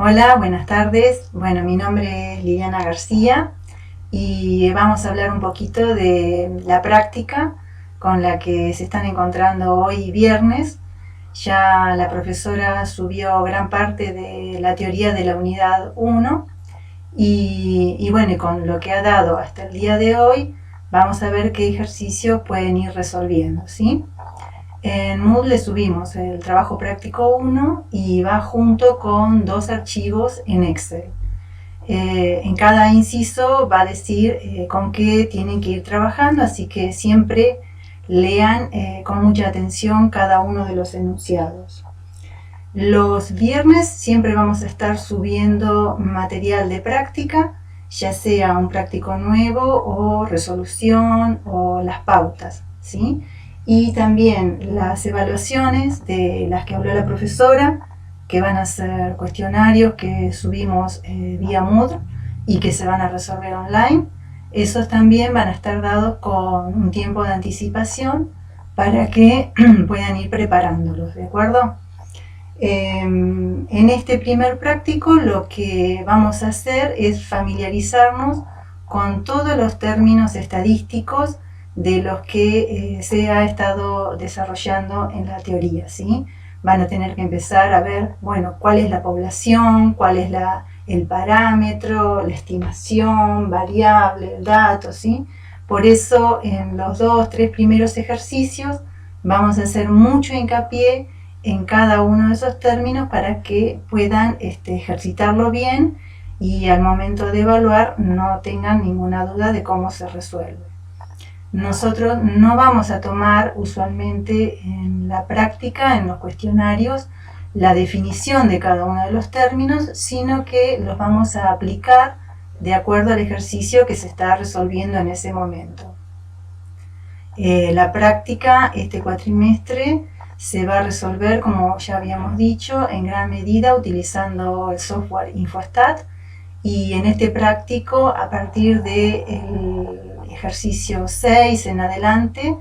Hola, buenas tardes. Bueno, mi nombre es Liliana García y vamos a hablar un poquito de la práctica con la que se están encontrando hoy viernes. Ya la profesora subió gran parte de la teoría de la unidad 1 y bueno, y con lo que ha dado hasta el día de hoy, vamos a ver qué ejercicios pueden ir resolviendo, ¿sí? En Moodle le subimos el trabajo práctico 1 y va junto con dos archivos en Excel. En cada inciso va a decir con qué tienen que ir trabajando, así que siempre lean con mucha atención cada uno de los enunciados. Los viernes siempre vamos a estar subiendo material de práctica, ya sea un práctico nuevo o resolución o las pautas, ¿sí? Y también las evaluaciones de las que habló la profesora, que van a ser cuestionarios que subimos vía Moodle y que se van a resolver online. Esos también van a estar dados con un tiempo de anticipación para que puedan ir preparándolos, ¿de acuerdo? En este primer práctico lo que vamos a hacer es familiarizarnos con todos los términos estadísticos de los que se ha estado desarrollando en la teoría, ¿sí? Van a tener que empezar a ver, bueno, cuál es la población, cuál es el parámetro, la estimación, variable, el dato, ¿sí? Por eso en los 2, 3 primeros ejercicios vamos a hacer mucho hincapié en cada uno de esos términos para que puedan ejercitarlo bien y al momento de evaluar no tengan ninguna duda de cómo se resuelve. Nosotros no vamos a tomar usualmente en la práctica, en los cuestionarios, la definición de cada uno de los términos, sino que los vamos a aplicar de acuerdo al ejercicio que se está resolviendo en ese momento. La práctica este cuatrimestre se va a resolver, como ya habíamos dicho, en gran medida utilizando el software Infostat, y en este práctico, a partir del ejercicio 6 en adelante,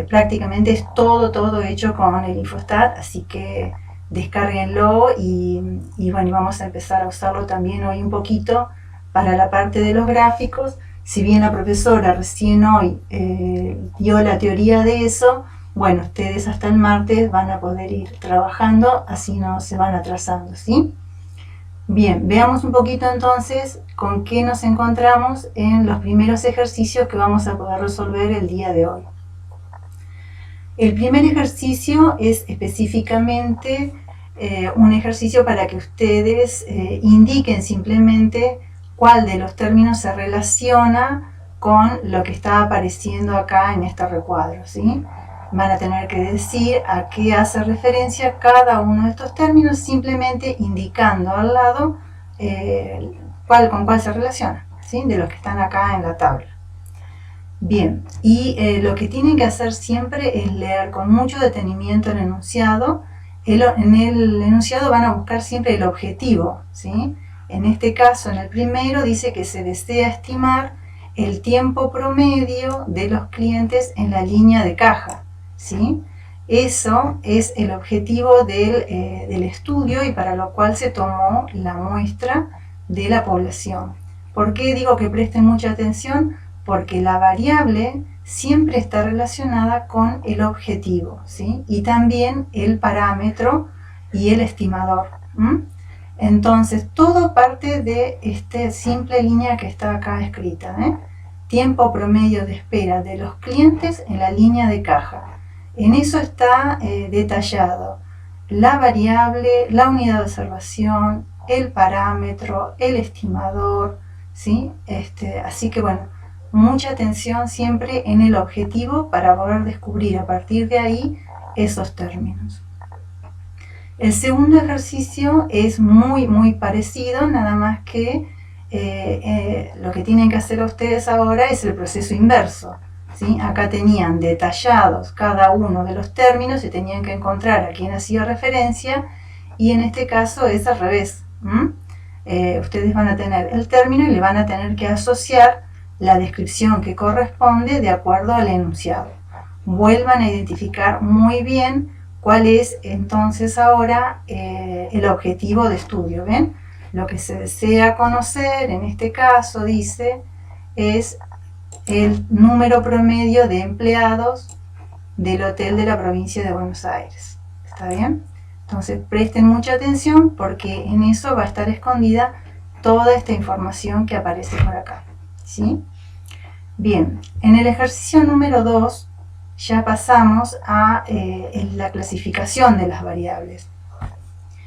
prácticamente es todo hecho con el Infostat, así que descárguenlo y bueno, vamos a empezar a usarlo también hoy un poquito para la parte de los gráficos. Si bien la profesora recién hoy dio la teoría de eso, bueno, ustedes hasta el martes van a poder ir trabajando, así no se van atrasando, ¿sí? Bien, veamos un poquito entonces con qué nos encontramos en los primeros ejercicios que vamos a poder resolver el día de hoy. El primer ejercicio es específicamente un ejercicio para que ustedes indiquen simplemente cuál de los términos se relaciona con lo que está apareciendo acá en este recuadro, ¿sí? Van a tener que decir a qué hace referencia cada uno de estos términos, simplemente indicando al lado con cuál se relaciona, ¿sí? De los que están acá en la tabla. Bien, y lo que tienen que hacer siempre es leer con mucho detenimiento el enunciado. En el enunciado van a buscar siempre el objetivo, ¿sí? En este caso, en el primero, dice que se desea estimar el tiempo promedio de los clientes en la línea de caja, ¿sí? Eso es el objetivo del estudio y para lo cual se tomó la muestra de la población. ¿Por qué digo que presten mucha atención? Porque la variable siempre está relacionada con el objetivo, ¿sí? Y también el parámetro y el estimador. Entonces, todo parte de esta simple línea que está acá escrita, tiempo promedio de espera de los clientes en la línea de caja. En eso está detallado la variable, la unidad de observación, el parámetro, el estimador, ¿sí? Así que bueno, mucha atención siempre en el objetivo para poder descubrir a partir de ahí esos términos. El segundo ejercicio es muy parecido, nada más que lo que tienen que hacer ustedes ahora es el proceso inverso, ¿sí? Acá tenían detallados cada uno de los términos y tenían que encontrar a quién hacía referencia, y en este caso es al revés. Ustedes van a tener el término y le van a tener que asociar la descripción que corresponde de acuerdo al enunciado. Vuelvan a identificar muy bien ¿Cuál es entonces ahora el objetivo de estudio? ¿Ven? Lo que se desea conocer, en este caso dice, es el número promedio de empleados del hotel de la provincia de Buenos Aires. ¿Está bien? Entonces presten mucha atención porque en eso va a estar escondida toda esta información que aparece por acá. ¿Sí? Bien, en el ejercicio número 2 ya pasamos a la clasificación de las variables.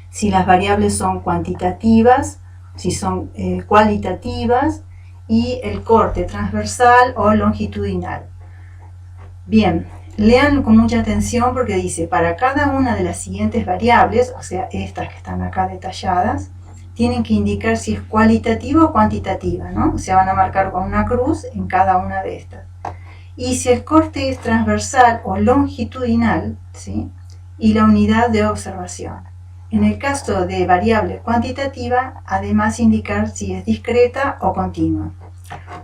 Si las variables son cuantitativas, si son cualitativas, y el corte transversal o longitudinal. Bien, lean con mucha atención porque dice, para cada una de las siguientes variables, o sea, estas que están acá detalladas, tienen que indicar si es cualitativa o cuantitativa, ¿no? O sea, van a marcar con una cruz en cada una de estas. Y si el corte es transversal o longitudinal, ¿sí? Y la unidad de observación. En el caso de variable cuantitativa, además indicar si es discreta o continua.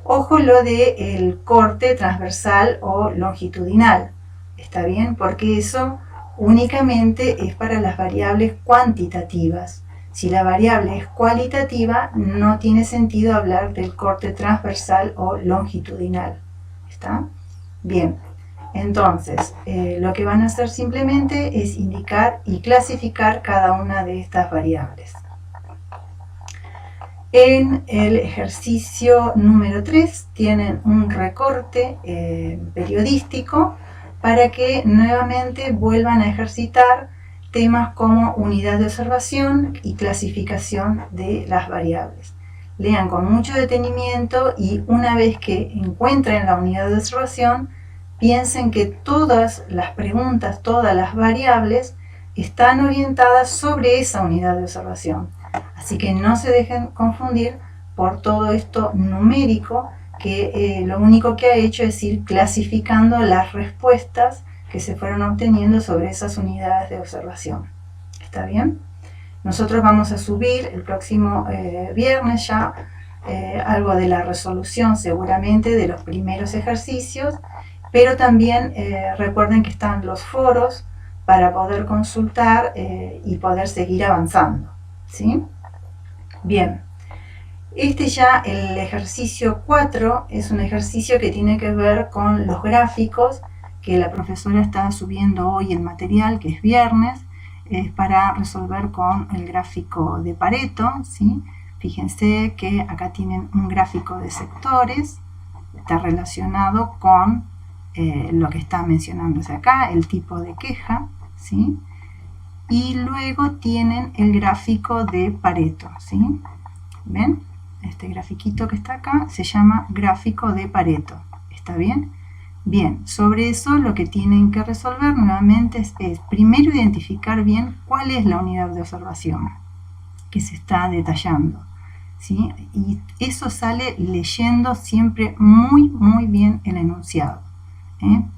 Ojo lo de el corte transversal o longitudinal, ¿está bien? Porque eso únicamente es para las variables cuantitativas. Si la variable es cualitativa, no tiene sentido hablar del corte transversal o longitudinal, ¿está? Bien, entonces lo que van a hacer simplemente es indicar y clasificar cada una de estas variables. En el ejercicio número 3 tienen un recorte periodístico para que nuevamente vuelvan a ejercitar temas como unidad de observación y clasificación de las variables. Lean con mucho detenimiento y una vez que encuentren la unidad de observación, piensen que todas las preguntas, todas las variables están orientadas sobre esa unidad de observación. Así que no se dejen confundir por todo esto numérico que lo único que ha hecho es ir clasificando las respuestas que se fueron obteniendo sobre esas unidades de observación. ¿Está bien? Nosotros vamos a subir el próximo viernes ya algo de la resolución seguramente de los primeros ejercicios, pero también recuerden que están los foros para poder consultar y poder seguir avanzando. ¿Sí? Bien, este ya, el ejercicio 4, es un ejercicio que tiene que ver con los gráficos que la profesora está subiendo hoy el material, que es viernes, es para resolver con el gráfico de Pareto, ¿sí? Fíjense que acá tienen un gráfico de sectores, está relacionado con lo que está mencionándose acá, el tipo de queja, ¿sí? Y luego tienen el gráfico de Pareto, ¿sí? ¿Ven? Este grafiquito que está acá se llama gráfico de Pareto, ¿está bien? Bien, sobre eso lo que tienen que resolver nuevamente es primero identificar bien cuál es la unidad de observación que se está detallando, ¿sí? Y eso sale leyendo siempre muy bien el enunciado,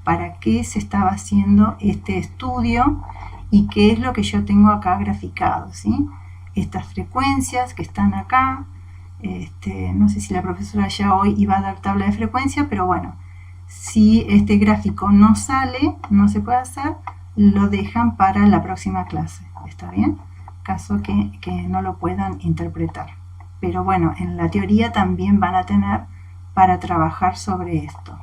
para qué se estaba haciendo este estudio y qué es lo que yo tengo acá graficado, ¿sí? Estas frecuencias que están acá, no sé si la profesora ya hoy iba a dar tabla de frecuencia, pero bueno, si este gráfico no sale, no se puede hacer, lo dejan para la próxima clase, ¿está bien? Caso que no lo puedan interpretar. Pero bueno, en la teoría también van a tener para trabajar sobre esto.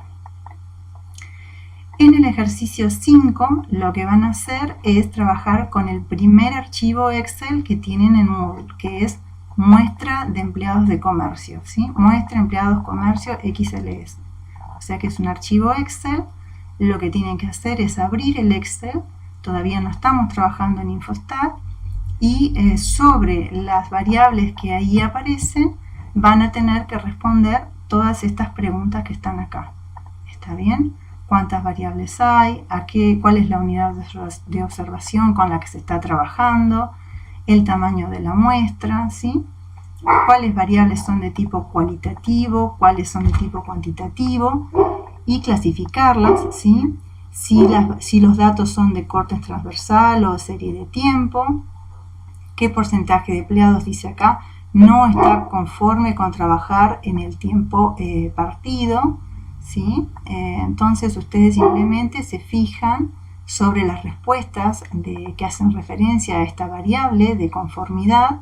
En el ejercicio 5 lo que van a hacer es trabajar con el primer archivo Excel que tienen en Moodle, que es muestra de empleados de comercio, ¿sí? Muestra empleados comercio XLS. O sea que es un archivo Excel. Lo que tienen que hacer es abrir el Excel. Todavía no estamos trabajando en Infostat. Y sobre las variables que ahí aparecen van a tener que responder todas estas preguntas que están acá. ¿Está bien? ¿Cuántas variables hay? ¿Cuál es la unidad de observación con la que se está trabajando? El tamaño de la muestra, ¿sí? Cuáles variables son de tipo cualitativo, cuáles son de tipo cuantitativo, y clasificarlas, ¿sí? Si los datos son de corte transversal o de serie de tiempo, qué porcentaje de empleados, dice acá, no está conforme con trabajar en el tiempo partido, ¿sí? Entonces ustedes simplemente se fijan sobre las respuestas que hacen referencia a esta variable de conformidad,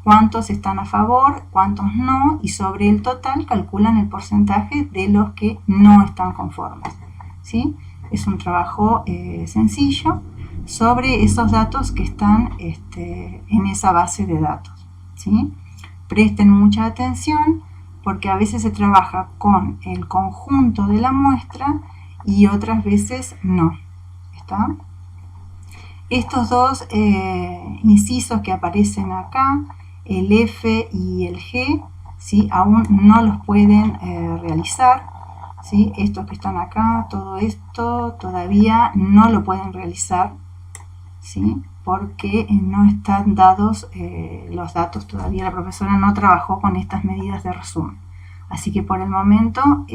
cuántos están a favor, cuántos no, y sobre el total calculan el porcentaje de los que no están conformes, ¿sí? Es un trabajo sencillo sobre esos datos que están en esa base de datos, ¿sí? Presten mucha atención porque a veces se trabaja con el conjunto de la muestra y otras veces no. ¿Está? Estos dos incisos que aparecen acá, el F y el G, ¿sí? Aún no los pueden realizar, ¿sí? Estos que están acá, todo esto todavía no lo pueden realizar, ¿sí? Porque no están dados los datos todavía. La profesora no trabajó con estas medidas de resumen. Así que por el momento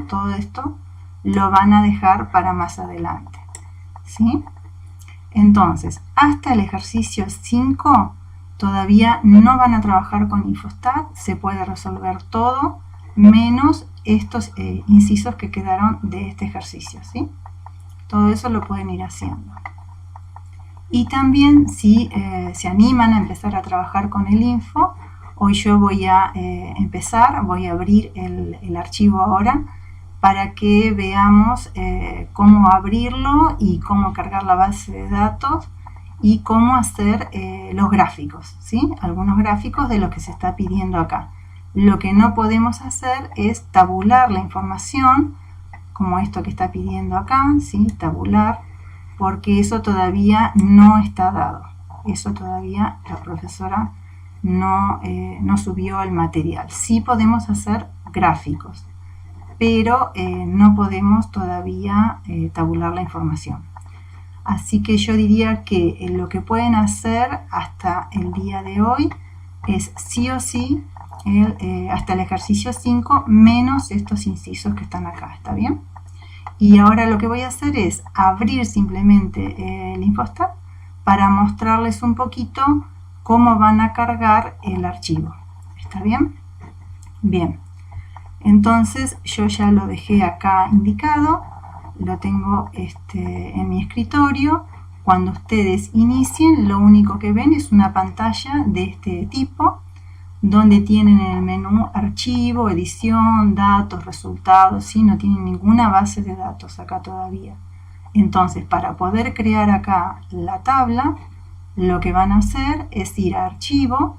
todo esto lo van a dejar para más adelante, ¿sí? Entonces, hasta el ejercicio 5 todavía no van a trabajar con Infostat, se puede resolver todo, menos estos incisos que quedaron de este ejercicio, ¿sí? Todo eso lo pueden ir haciendo. Y también, si se animan a empezar a trabajar con el Info, hoy yo voy a voy a abrir el archivo ahora, para que veamos cómo abrirlo y cómo cargar la base de datos y cómo hacer los gráficos, ¿sí? Algunos gráficos de lo que se está pidiendo acá. Lo que no podemos hacer es tabular la información, como esto que está pidiendo acá, ¿sí? Tabular, porque eso todavía no está dado. Eso todavía la profesora no subió el material. Sí podemos hacer gráficos, pero no podemos todavía tabular la información. Así que yo diría que lo que pueden hacer hasta el día de hoy es sí o sí hasta el ejercicio 5 menos estos incisos que están acá, ¿está bien? Y ahora lo que voy a hacer es abrir simplemente el Infostat para mostrarles un poquito cómo van a cargar el archivo, ¿está bien? Bien. Entonces yo ya lo dejé acá indicado, lo tengo en mi escritorio. Cuando ustedes inicien, lo único que ven es una pantalla de este tipo, donde tienen en el menú archivo, edición, datos, resultados, ¿sí? No tienen ninguna base de datos acá todavía. Entonces, para poder crear acá la tabla, lo que van a hacer es ir a archivo,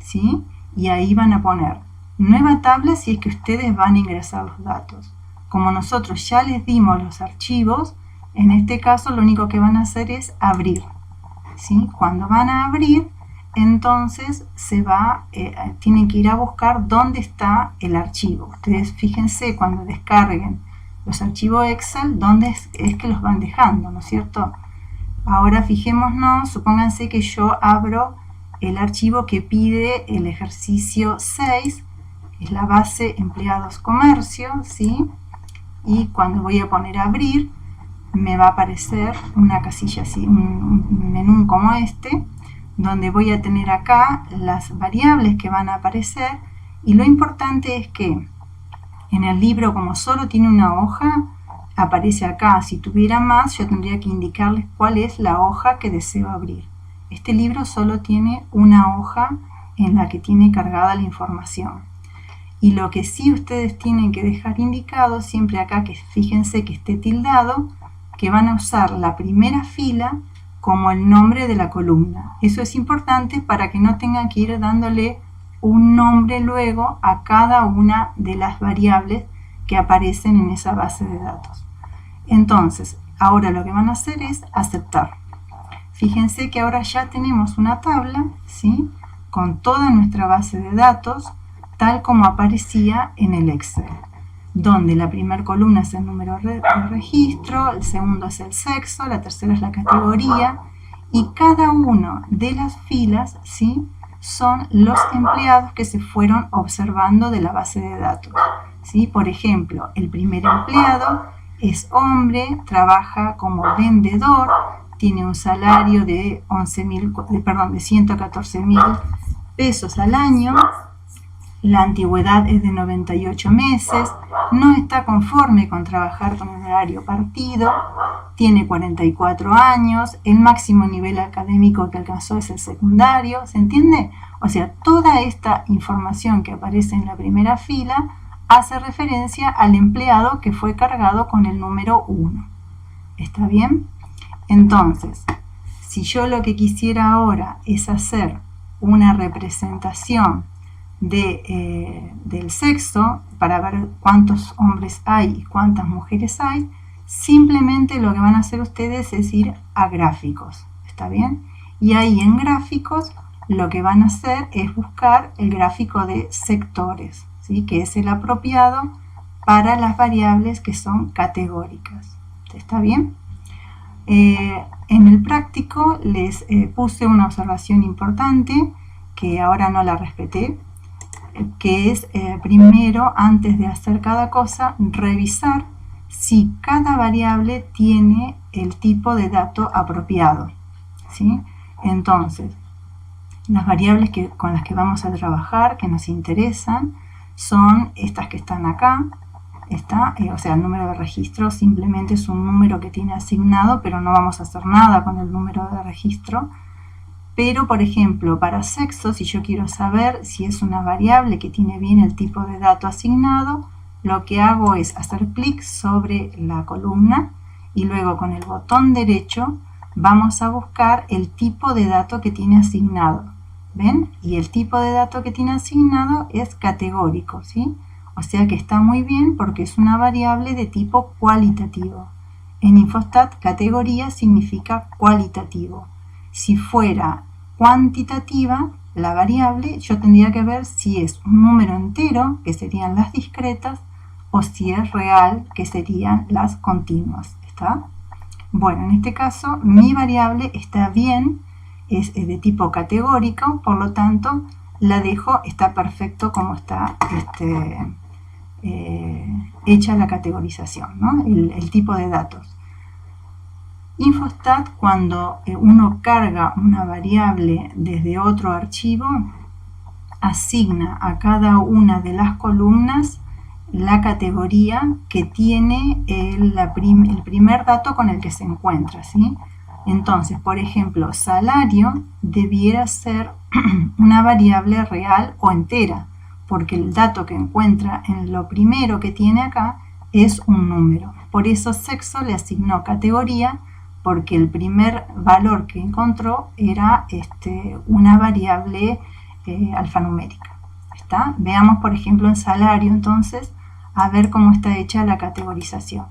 ¿sí? Y ahí van a poner nueva tabla si es que ustedes van a ingresar los datos. Como nosotros ya les dimos los archivos, en este caso lo único que van a hacer es abrir, ¿sí? Cuando van a abrir, entonces tienen que ir a buscar dónde está el archivo. Ustedes fíjense cuando descarguen los archivos Excel, dónde es que los van dejando, ¿no es cierto? Ahora fijémonos, supónganse que yo abro el archivo que pide el ejercicio 6, es la base empleados comercio, ¿sí? Y cuando voy a poner abrir, me va a aparecer una casilla así, un menú como este, donde voy a tener acá las variables que van a aparecer. Y lo importante es que en el libro, como solo tiene una hoja, aparece acá. Si tuviera más, yo tendría que indicarles cuál es la hoja que deseo abrir. Este libro solo tiene una hoja en la que tiene cargada la información. Y lo que sí ustedes tienen que dejar indicado siempre acá, que fíjense que esté tildado, que van a usar la primera fila como el nombre de la columna. Eso es importante para que no tengan que ir dándole un nombre luego a cada una de las variables que aparecen en esa base de datos. Entonces, ahora lo que van a hacer es aceptar. Fíjense que ahora ya tenemos una tabla, ¿sí? Con toda nuestra base de datos, tal como aparecía en el Excel, donde la primera columna es el número de registro, el segundo es el sexo, la tercera es la categoría, y cada una de las filas, ¿sí? Son los empleados que se fueron observando de la base de datos, ¿sí? Por ejemplo, el primer empleado es hombre, trabaja como vendedor, tiene un salario de 114.000 pesos al año, la antigüedad es de 98 meses, no está conforme con trabajar con un horario partido, tiene 44 años, el máximo nivel académico que alcanzó es el secundario, ¿se entiende? O sea, toda esta información que aparece en la primera fila hace referencia al empleado que fue cargado con el número 1. ¿Está bien? Entonces, si yo lo que quisiera ahora es hacer una representación del sexo para ver cuántos hombres hay y cuántas mujeres hay, simplemente lo que van a hacer ustedes es ir a gráficos, ¿está bien? Y ahí en gráficos lo que van a hacer es buscar el gráfico de sectores, ¿sí? Que es el apropiado para las variables que son categóricas, ¿está bien? En el práctico les puse una observación importante que ahora no la respeté, que es primero, antes de hacer cada cosa, revisar si cada variable tiene el tipo de dato apropiado, ¿sí? Entonces, las variables con las que vamos a trabajar, que nos interesan, son estas que están acá. O sea, el número de registro simplemente es un número que tiene asignado, pero no vamos a hacer nada con el número de registro. Pero, por ejemplo, para sexo, si yo quiero saber si es una variable que tiene bien el tipo de dato asignado, lo que hago es hacer clic sobre la columna y luego con el botón derecho vamos a buscar el tipo de dato que tiene asignado. ¿Ven? Y el tipo de dato que tiene asignado es categórico, ¿sí? O sea que está muy bien porque es una variable de tipo cualitativo. En Infostat, categoría significa cualitativo. Si fuera cuantitativa la variable, yo tendría que ver si es un número entero, que serían las discretas, o si es real, que serían las continuas. ¿Está? Bueno, en este caso mi variable está bien, es de tipo categórico, por lo tanto la dejo, está perfecto como está hecha la categorización, ¿no? El tipo de datos. Infostat, cuando uno carga una variable desde otro archivo, asigna a cada una de las columnas la categoría que tiene el primer dato con el que se encuentra, ¿sí? Entonces, por ejemplo, salario debiera ser una variable real o entera, porque el dato que encuentra en lo primero que tiene acá es un número. Por eso sexo le asignó categoría, porque el primer valor que encontró era una variable alfanumérica. ¿Está? Veamos, por ejemplo, en salario, entonces, a ver cómo está hecha la categorización.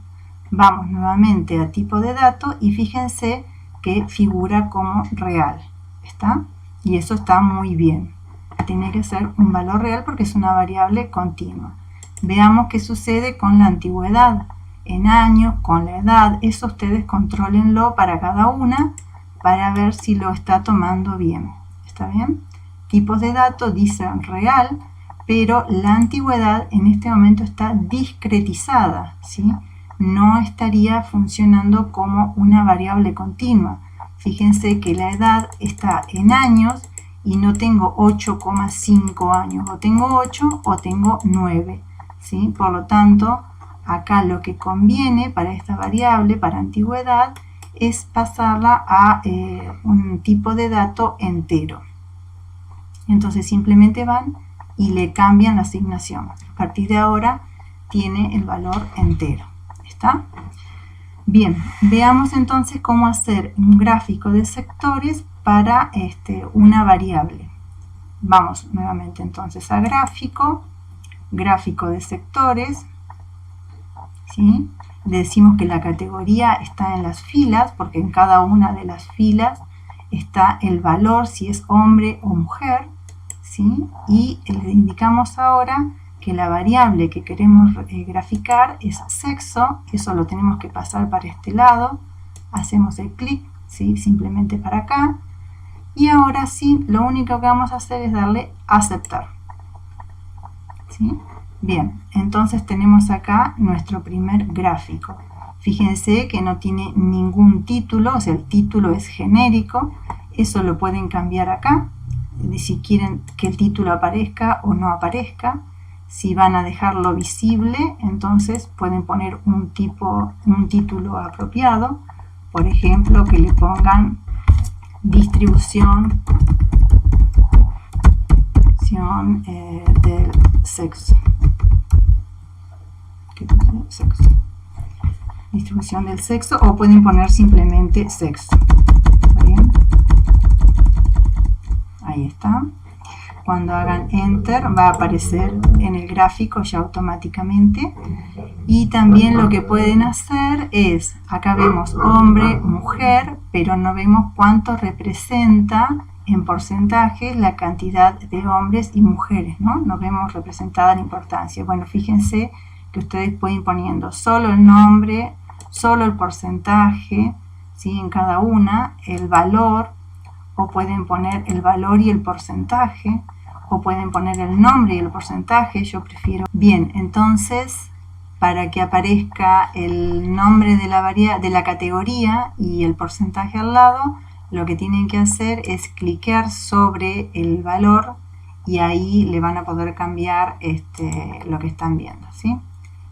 Vamos nuevamente a tipo de dato y fíjense que figura como real. ¿Está? Y eso está muy bien. Tiene que ser un valor real porque es una variable continua. Veamos qué sucede con la antigüedad. En años, con la edad, eso ustedes contrólenlo para cada una para ver si lo está tomando bien. ¿Está bien? Tipos de datos dicen real, pero la antigüedad en este momento está discretizada, ¿sí? No estaría funcionando como una variable continua. Fíjense que la edad está en años y no tengo 8,5 años, o tengo 8 o tengo 9, ¿sí? Por lo tanto, acá lo que conviene para esta variable, para antigüedad, es pasarla a un tipo de dato entero. Entonces simplemente van y le cambian la asignación. A partir de ahora tiene el valor entero. ¿Está? Bien, veamos entonces cómo hacer un gráfico de sectores para una variable. Vamos nuevamente entonces a gráfico de sectores, ¿sí? Le decimos que la categoría está en las filas, porque en cada una de las filas está el valor, si es hombre o mujer, ¿sí? Y le indicamos ahora que la variable que queremos graficar es sexo, eso lo tenemos que pasar para este lado, hacemos el clic, ¿sí? Simplemente para acá, y ahora sí, lo único que vamos a hacer es darle aceptar, ¿sí? Bien, entonces tenemos acá nuestro primer gráfico. Fíjense que no tiene ningún título, o sea, el título es genérico, eso lo pueden cambiar acá, de si quieren que el título aparezca o no aparezca. Si van a dejarlo visible, entonces pueden poner un título apropiado. Por ejemplo, que le pongan distribución del sexo. Distribución del sexo, o pueden poner simplemente sexo. ¿Está bien? Ahí está. Cuando hagan Enter va a aparecer en el gráfico ya automáticamente. Y también lo que pueden hacer es, acá vemos hombre, mujer, pero no vemos cuánto representa en porcentaje la cantidad de hombres y mujeres, ¿no? No vemos representada la importancia. Bueno, fíjense que ustedes pueden ir poniendo solo el nombre, solo el porcentaje, ¿sí? En cada una, el valor, o pueden poner el valor y el porcentaje, o pueden poner el nombre y el porcentaje. Yo prefiero. Bien, entonces, para que aparezca el nombre de la categoría y el porcentaje al lado, lo que tienen que hacer es clicar sobre el valor y ahí le van a poder cambiar lo que están viendo, ¿sí?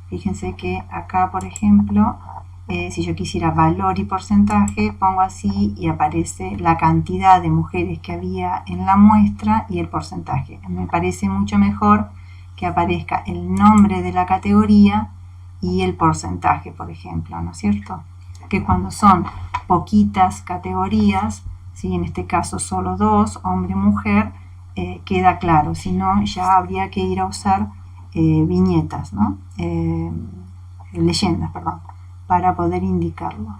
Fíjense que acá, por ejemplo, si yo quisiera valor y porcentaje, pongo así y aparece la cantidad de mujeres que había en la muestra y el porcentaje. Me parece mucho mejor que aparezca el nombre de la categoría y el porcentaje, por ejemplo, ¿no es cierto? Que cuando son poquitas categorías, ¿sí? En este caso solo dos, hombre y mujer, queda claro. Si no, ya habría que ir a usar viñetas, ¿no? Leyendas, perdón, para poder indicarlo.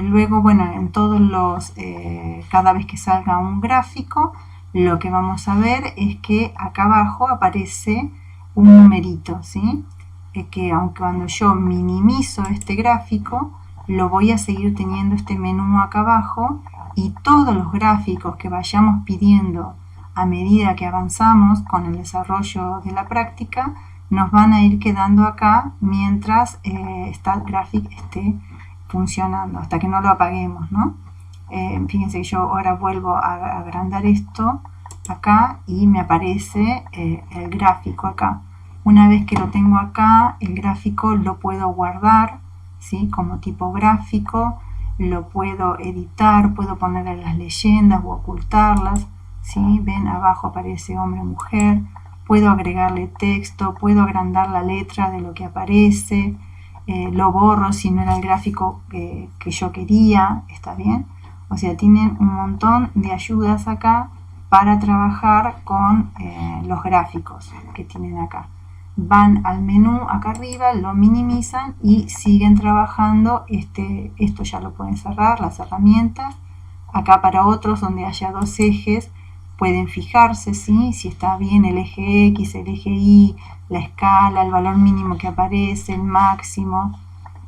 Luego, bueno, en todos los, cada vez que salga un gráfico, lo que vamos a ver es que acá abajo aparece un numerito, ¿sí? Que aunque cuando yo minimizo este gráfico, lo voy a seguir teniendo este menú acá abajo, y todos los gráficos que vayamos pidiendo a medida que avanzamos con el desarrollo de la práctica, nos van a ir quedando acá mientras esta gráfica esté funcionando, hasta que no lo apaguemos, ¿no? Fíjense que yo ahora vuelvo a agrandar esto acá y me aparece el gráfico acá. Una vez que lo tengo acá, el gráfico lo puedo guardar, ¿sí? Como tipo gráfico, lo puedo editar, puedo ponerle las leyendas o ocultarlas, ¿sí? Ven, abajo aparece hombre o mujer. Puedo agregarle texto, puedo agrandar la letra de lo que aparece, lo borro si no era el gráfico que yo quería, ¿está bien? O sea, tienen un montón de ayudas acá para trabajar con los gráficos que tienen acá. Van al menú acá arriba, lo minimizan y siguen trabajando. Esto ya lo pueden cerrar, las herramientas. Acá para otros donde haya dos ejes, pueden fijarse, ¿sí? Si está bien el eje X, el eje Y, la escala, el valor mínimo que aparece, el máximo.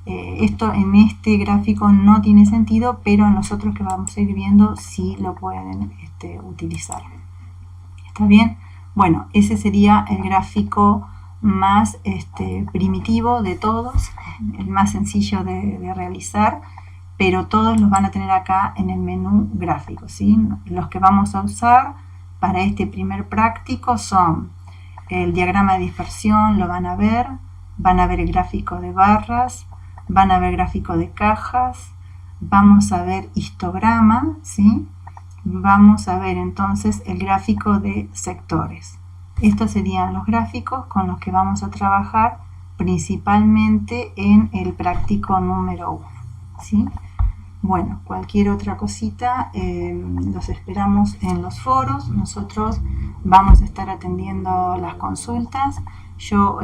Esto en este gráfico no tiene sentido, pero en los otros que vamos a ir viendo sí lo pueden utilizar. ¿Está bien? Bueno, ese sería el gráfico más primitivo de todos, el más sencillo de realizar, pero todos los van a tener acá en el menú gráfico, ¿sí? Los que vamos a usar para este primer práctico son el diagrama de dispersión, lo van a ver el gráfico de barras, van a ver gráfico de cajas, vamos a ver histograma, ¿sí? Vamos a ver entonces el gráfico de sectores. Estos serían los gráficos con los que vamos a trabajar principalmente en el práctico número 1, ¿sí? Bueno, cualquier otra cosita, los esperamos en los foros. Nosotros vamos a estar atendiendo las consultas. Yo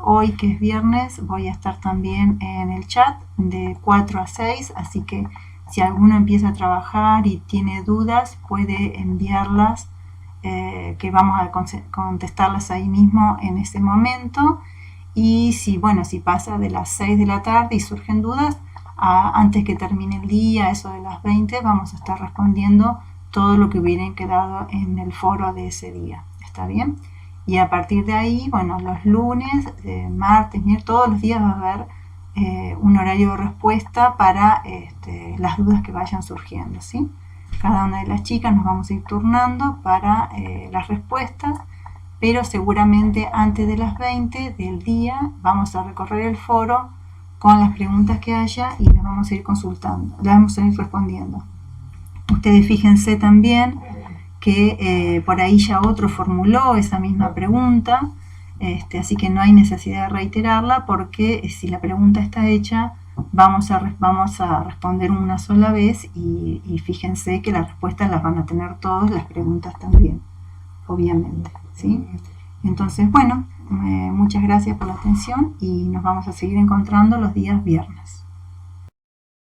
hoy, que es viernes, voy a estar también en el chat de 4 a 6, así que si alguno empieza a trabajar y tiene dudas, puede enviarlas, que vamos a contestarlas ahí mismo en ese momento. Y si pasa de las 6 de la tarde y surgen dudas, antes que termine el día, eso de las 20, vamos a estar respondiendo todo lo que hubiera quedado en el foro de ese día. ¿Está bien? Y a partir de ahí, bueno, los lunes, martes, miércoles, todos los días va a haber un horario de respuesta para las dudas que vayan surgiendo, ¿sí? cada una de las chicas nos vamos a ir turnando para las respuestas, pero seguramente antes de las 20 del día vamos a recorrer el foro con las preguntas que haya y las vamos a ir consultando, las vamos a ir respondiendo. Ustedes fíjense también que por ahí ya otro formuló esa misma pregunta, así que no hay necesidad de reiterarla, porque si la pregunta está hecha, vamos a responder una sola vez y fíjense que las respuestas las van a tener todos, las preguntas también, obviamente, ¿sí? Entonces, bueno, muchas gracias por la atención y nos vamos a seguir encontrando los días viernes.